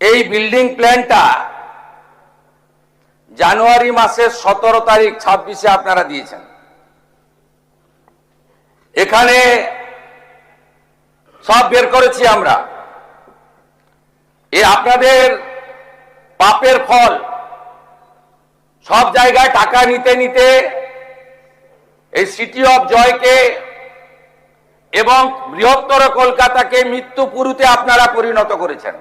এই বিল্ডিং প্ল্যানটা জানুয়ারি মাসের 17 তারিখ 26-এ আপনারা দিয়েছেন। এখানে সব বের করেছি আমরা। আপনাদের পাপের ফল, সব জায়গায় টাকা নিতে নিতে এই সিটি অফ জয়কে এবং বৃহত্তর কলকাতাকে মৃত্যুপুরীতে আপনারা পরিণত করেছেন।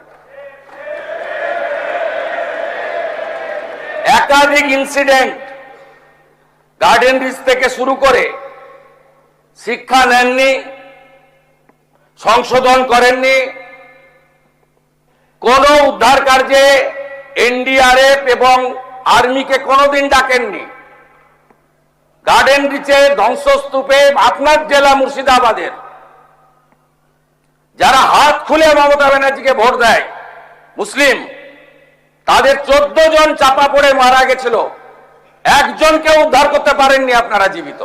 একাধিক ইনসিডেন্ট, গার্ডেন রিচ থেকে শুরু করে শিক্ষা নেননি, সংশোধন করেননি, কোন উদ্ধার কার্যে এনডিআরএফ এবং আর্মিকে কোনোদিন ডাকেননি। গার্ডেন রিচের ধ্বংসস্তূপে আপনার জেলা মুর্শিদাবাদের যারা হাত খুলে মমতা ব্যানার্জিকে ভোট দেয় মুসলিম, তাদের 14 জন চাপা পড়ে মারা গেছিল, একজনকে উদ্ধার করতে পারেননি আপনারা জীবিত।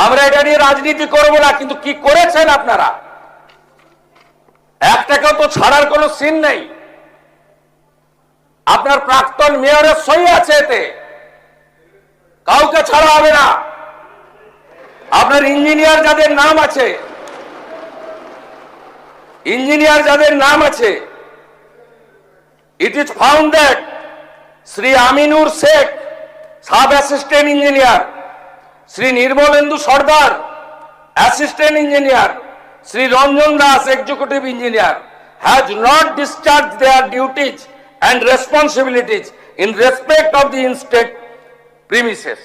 আমরা এটা নিয়ে রাজনীতি করব না, কিন্তু কি করেছেন আপনারা? একটাকেও তো ছাড়ার কোনো সিন নেই। আপনার প্রাক্তন মেয়রের সই আছে এতে, কাউকে ছাড়া হবে না। আপনার ইঞ্জিনিয়ার যাদের নাম আছে, it is found that Sri Aminur Sheikh, Sub Assistant Engineer, Sri Nirmalendu Sardar, Assistant Engineer, Sri Ranjan Das, Executive Engineer, has not discharged their duties and responsibilities in respect of the instate premises.